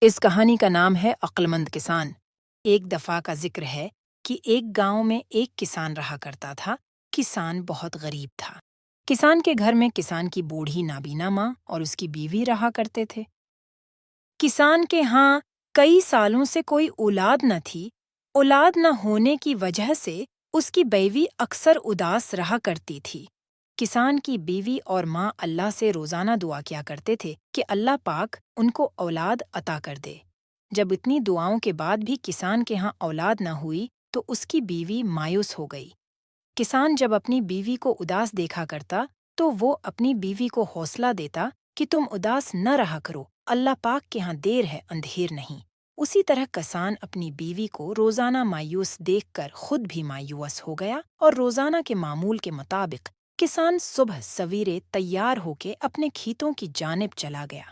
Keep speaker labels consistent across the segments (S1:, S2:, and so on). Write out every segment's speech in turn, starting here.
S1: اس کہانی کا نام ہے عقلمند کسان۔ ایک دفعہ کا ذکر ہے کہ ایک گاؤں میں ایک کسان رہا کرتا تھا۔ کسان بہت غریب تھا۔ کسان کے گھر میں کسان کی بوڑھی نابینا ماں اور اس کی بیوی رہا کرتے تھے۔ کسان کے ہاں کئی سالوں سے کوئی اولاد نہ تھی۔ اولاد نہ ہونے کی وجہ سے اس کی بیوی اکثر اداس رہا کرتی تھی۔ کسان کی بیوی اور ماں اللہ سے روزانہ دعا کیا کرتے تھے کہ اللہ پاک ان کو اولاد عطا کر دے۔ جب اتنی دعاؤں کے بعد بھی کسان کے ہاں اولاد نہ ہوئی تو اس کی بیوی مایوس ہو گئی۔ کسان جب اپنی بیوی کو اداس دیکھا کرتا تو وہ اپنی بیوی کو حوصلہ دیتا کہ تم اداس نہ رہا کرو، اللہ پاک کے ہاں دیر ہے اندھیر نہیں۔ اسی طرح کسان اپنی بیوی کو روزانہ مایوس دیکھ کر خود بھی مایوس ہو گیا اور روزانہ کے معمول کے مطابق کسان صبح سویرے تیار ہو کے اپنے کھیتوں کی جانب چلا گیا۔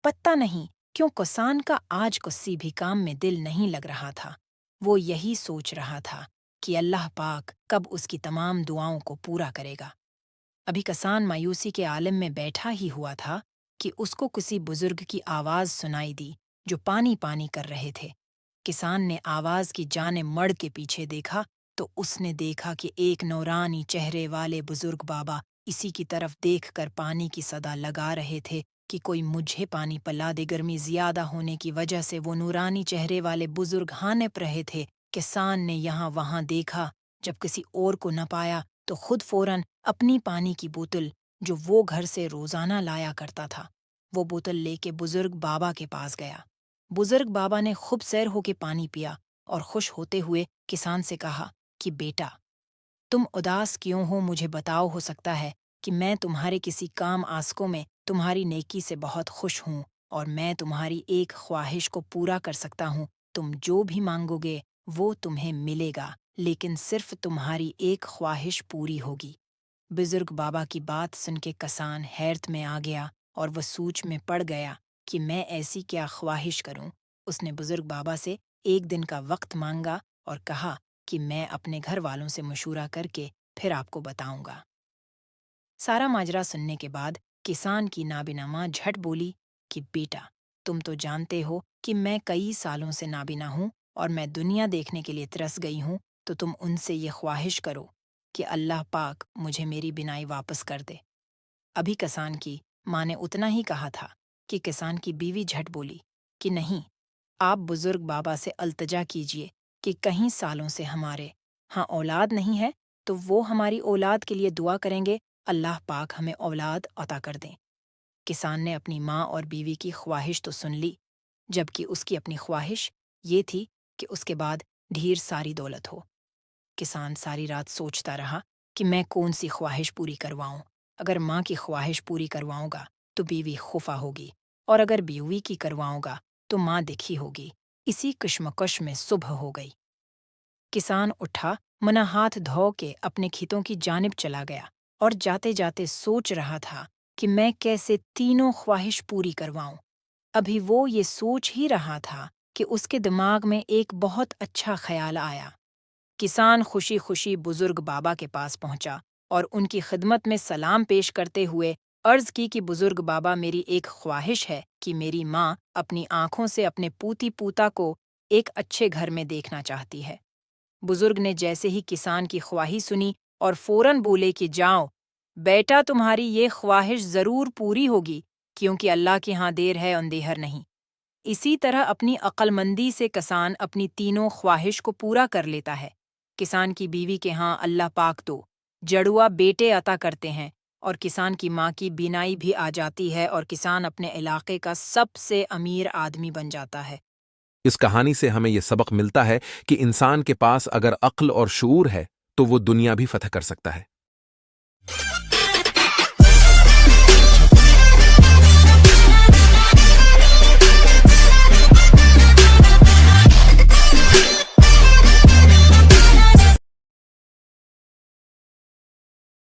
S1: پتہ نہیں کیوں کسان کا آج کسی بھی کام میں دل نہیں لگ رہا تھا۔ وہ یہی سوچ رہا تھا کہ اللہ پاک کب اس کی تمام دعاؤں کو پورا کرے گا۔ ابھی کسان مایوسی کے عالم میں بیٹھا ہی ہوا تھا کہ اس کو کسی بزرگ کی آواز سنائی دی جو پانی پانی کر رہے تھے۔ کسان نے آواز کی جانب مڑ کے پیچھے دیکھا تو اس نے دیکھا کہ ایک نورانی چہرے والے بزرگ بابا اسی کی طرف دیکھ کر پانی کی صدا لگا رہے تھے کہ کوئی مجھے پانی پلا دے۔ گرمی زیادہ ہونے کی وجہ سے وہ نورانی چہرے والے بزرگ ہانپ رہے تھے۔ کسان نے یہاں وہاں دیکھا، جب کسی اور کو نہ پایا تو خود فوراً اپنی پانی کی بوتل جو وہ گھر سے روزانہ لایا کرتا تھا، وہ بوتل لے کے بزرگ بابا کے پاس گیا۔ بزرگ بابا نے خوب سیر ہو کے پانی پیا اور خوش ہوتے ہوئے کسان سے کہا کہ بیٹا، تم اداس کیوں ہو مجھے بتاؤ، ہو سکتا ہے کہ میں تمہارے کسی کام آسکوں میں تمہاری نیکی سے بہت خوش ہوں اور میں تمہاری ایک خواہش کو پورا کر سکتا ہوں۔ تم جو بھی مانگو گے وہ تمہیں ملے گا، لیکن صرف تمہاری ایک خواہش پوری ہوگی۔ بزرگ بابا کی بات سن کے کسان حیرت میں آ گیا اور وہ سوچ میں پڑ گیا کہ میں ایسی کیا خواہش کروں۔ اس نے بزرگ بابا سے ایک دن کا وقت مانگا اور کہا کہ میں اپنے گھر والوں سے مشورہ کر کے پھر آپ کو بتاؤں گا۔ سارا ماجرا سننے کے بعد کسان کی نابینا ماں جھٹ بولی کہ بیٹا، تم تو جانتے ہو کہ میں کئی سالوں سے نابینا ہوں اور میں دنیا دیکھنے کے لیے ترس گئی ہوں، تو تم ان سے یہ خواہش کرو کہ اللہ پاک مجھے میری بینائی واپس کر دے۔ ابھی کسان کی ماں نے اتنا ہی کہا تھا کہ کسان کی بیوی جھٹ بولی کہ نہیں، آپ بزرگ بابا سے التجا کیجئے کہ کہیں سالوں سے ہمارے ہاں اولاد نہیں ہے تو وہ ہماری اولاد کے لیے دعا کریں گے، اللہ پاک ہمیں اولاد عطا کر دیں۔ کسان نے اپنی ماں اور بیوی کی خواہش تو سن لی، جبکہ اس کی اپنی خواہش یہ تھی کہ اس کے بعد ڈھیر ساری دولت ہو۔ کسان ساری رات سوچتا رہا کہ میں کون سی خواہش پوری کرواؤں۔ اگر ماں کی خواہش پوری کرواؤں گا تو بیوی خفا ہوگی، اور اگر بیوی کی کرواؤں گا تو ماں دکھی ہوگی۔ اسی کشمکش میں صبح ہو گئی۔ کسان اٹھا، منہ ہاتھ دھو کے اپنے کھیتوں کی جانب چلا گیا اور جاتے جاتے سوچ رہا تھا کہ میں کیسے تینوں خواہش پوری کرواؤں۔ ابھی وہ یہ سوچ ہی رہا تھا کہ اس کے دماغ میں ایک بہت اچھا خیال آیا۔ کسان خوشی خوشی بزرگ بابا کے پاس پہنچا اور ان کی خدمت میں سلام پیش کرتے ہوئے عرض کی کہ بزرگ بابا، میری ایک خواہش ہے کہ میری ماں اپنی آنکھوں سے اپنے پوتی پوتا کو ایک اچھے گھر میں دیکھنا چاہتی ہے۔ بزرگ نے جیسے ہی کسان کی خواہش سنی اور فوراً بولے کہ جاؤ بیٹا، تمہاری یہ خواہش ضرور پوری ہوگی، کیونکہ اللہ کے ہاں دیر ہے اندھیر نہیں۔ اسی طرح اپنی عقل مندی سے کسان اپنی تینوں خواہش کو پورا کر لیتا ہے۔ کسان کی بیوی کے ہاں اللہ پاک تو جڑوا بیٹے عطا کرتے ہیں، اور کسان کی ماں کی بینائی بھی آ جاتی ہے اور کسان اپنے علاقے کا سب سے امیر آدمی بن جاتا ہے۔
S2: اس کہانی سے ہمیں یہ سبق ملتا ہے کہ انسان کے پاس اگر عقل اور شعور ہے تو وہ دنیا بھی فتح کر سکتا ہے۔